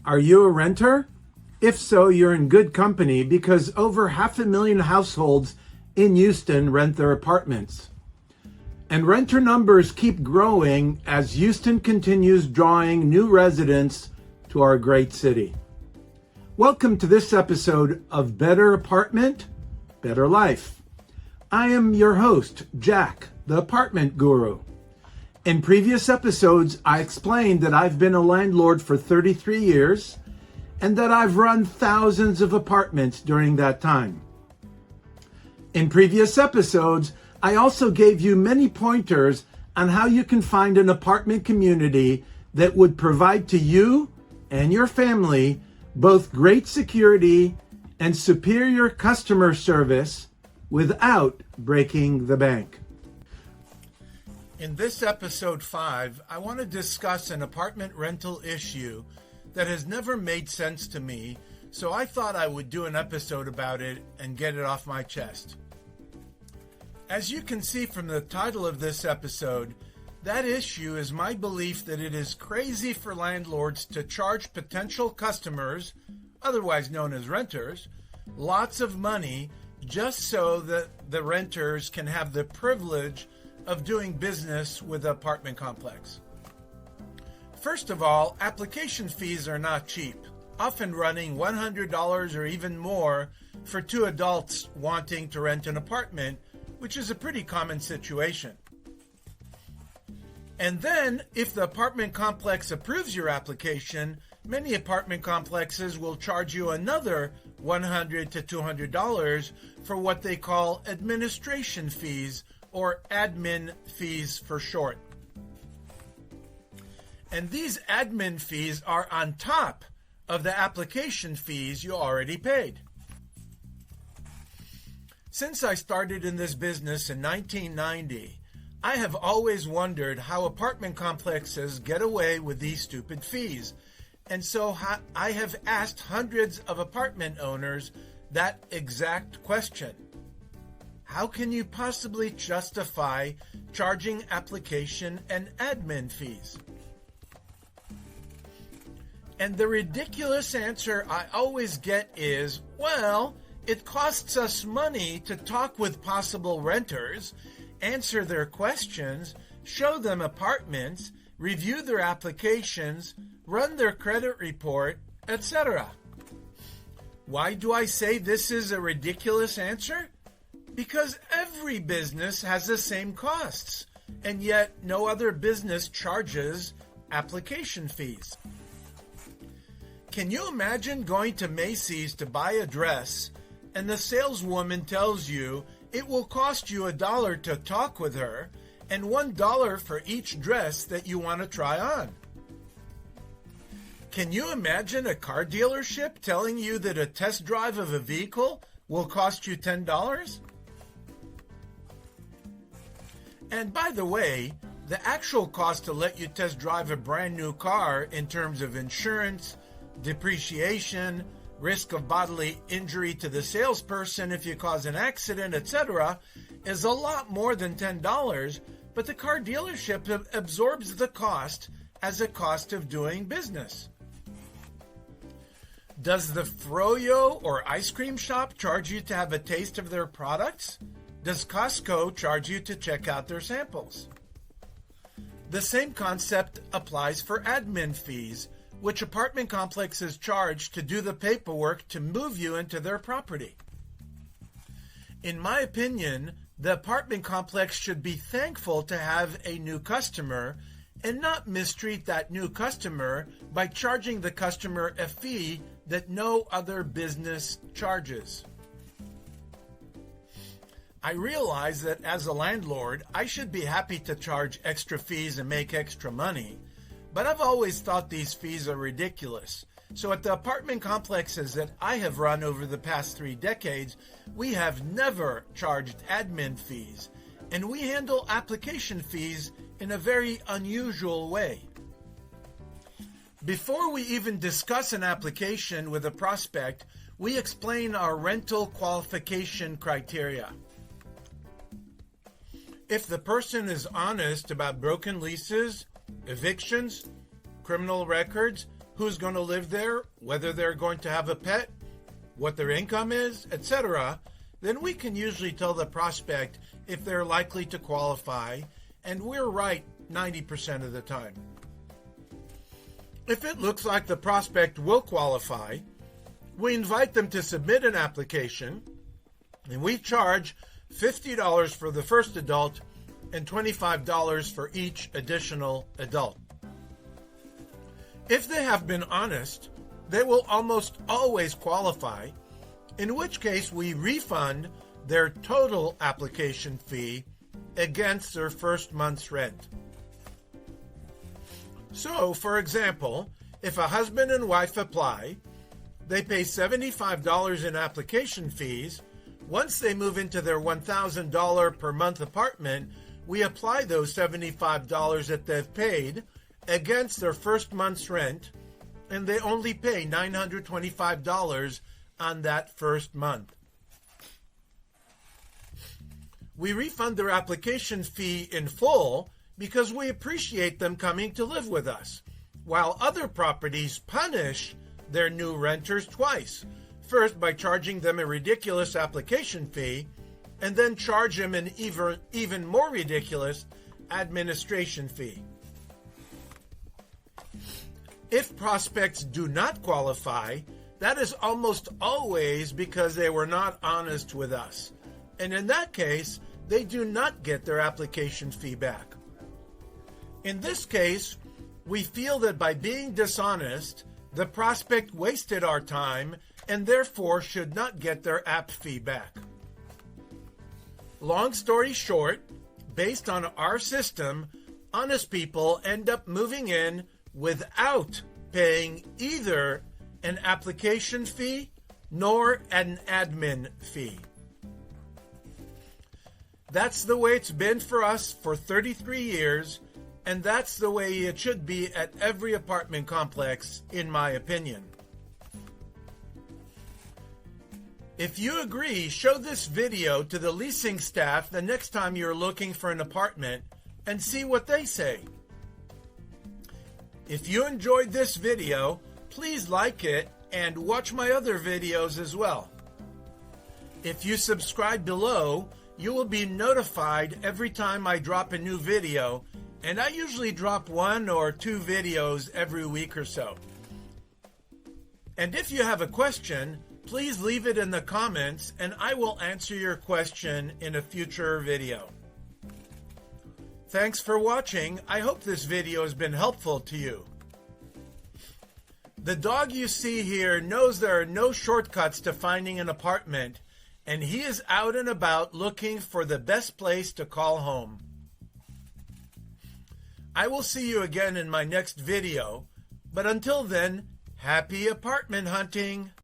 Are you a renter? If so, you're in good company because over 500,000 households in Houston rent their apartments. And renter numbers keep growing as Houston continues drawing new residents to our great city. Welcome to this episode of Better Apartment, Better Life. I am your host, Jack, the apartment guru. In previous episodes, I explained that I've been a landlord for 33 years and that I've run thousands of apartments during that time. In previous episodes, I also gave you many pointers on how you can find an apartment community that would provide to you and your family both great security and superior customer service without breaking the bank. In this episode 5, I want to discuss an apartment rental issue that has never made sense to me, so I thought I would do an episode about it and get it off my chest. As you can see from the title of this episode, that issue is my belief that it is crazy for landlords to charge potential customers, otherwise known as renters, lots of money just so that the renters can have the privilege of doing business with the apartment complex. First of all, application fees are not cheap, often running $100 or even more for two adults wanting to rent an apartment, which is a pretty common situation. And then, if the apartment complex approves your application, many apartment complexes will charge you another $100 to $200 for what they call administration fees, or admin fees for short. And these admin fees are on top of the application fees you already paid. Since I started in this business in 1990, I have always wondered how apartment complexes get away with these stupid fees. And so I have asked hundreds of apartment owners that exact question. How can you possibly justify charging application and admin fees? And the ridiculous answer I always get is, well, it costs us money to talk with possible renters, answer their questions, show them apartments, review their applications, run their credit report, etc. Why do I say this is a ridiculous answer? Because every business has the same costs, and yet no other business charges application fees. Can you imagine going to Macy's to buy a dress, and the saleswoman tells you it will cost you $1 to talk with her, and $1 for each dress that you want to try on? Can you imagine a car dealership telling you that a test drive of a vehicle will cost you $10? And by the way, the actual cost to let you test drive a brand new car in terms of insurance, depreciation, risk of bodily injury to the salesperson if you cause an accident, etc., is a lot more than $10, but the car dealership absorbs the cost as a cost of doing business. Does the Froyo or ice cream shop charge you to have a taste of their products? Does Costco charge you to check out their samples? The same concept applies for admin fees, which apartment complexes charge to do the paperwork to move you into their property. In my opinion, the apartment complex should be thankful to have a new customer and not mistreat that new customer by charging the customer a fee that no other business charges. I realize that as a landlord, I should be happy to charge extra fees and make extra money, but I've always thought these fees are ridiculous. So at the apartment complexes that I have run over the past 3 decades, we have never charged admin fees, and we handle application fees in a very unusual way. Before we even discuss an application with a prospect, we explain our rental qualification criteria. If the person is honest about broken leases, evictions, criminal records, who's going to live there, whether they're going to have a pet, what their income is, etc., then we can usually tell the prospect if they're likely to qualify, and we're right 90% of the time. If it looks like the prospect will qualify, we invite them to submit an application, and we charge $50 for the first adult and $25 for each additional adult. If they have been honest, they will almost always qualify, in which case we refund their total application fee against their first month's rent. So, for example, if a husband and wife apply, they pay $75 in application fees. Once they move into their $1,000 per month apartment, we apply those $75 that they've paid against their first month's rent, and they only pay $925 on that first month. We refund their application fee in full because we appreciate them coming to live with us, while other properties punish their new renters twice. First, by charging them a ridiculous application fee, and then charge them an even more ridiculous administration fee. If prospects do not qualify, that is almost always because they were not honest with us. And in that case, they do not get their application fee back. In this case, we feel that by being dishonest, the prospect wasted our time and therefore should not get their app fee back. Long story short, based on our system, honest people end up moving in without paying either an application fee nor an admin fee. That's the way it's been for us for 33 years, and that's the way it should be at every apartment complex, in my opinion. If you agree, show this video to the leasing staff the next time you're looking for an apartment and see what they say. If you enjoyed this video, please like it and watch my other videos as well. If you subscribe below, you will be notified every time I drop a new video, and I usually drop 1 or 2 videos every week or so. And if you have a question, please leave it in the comments and I will answer your question in a future video. Thanks for watching. I hope this video has been helpful to you. The dog you see here knows there are no shortcuts to finding an apartment, and he is out and about looking for the best place to call home. I will see you again in my next video, but until then, happy apartment hunting!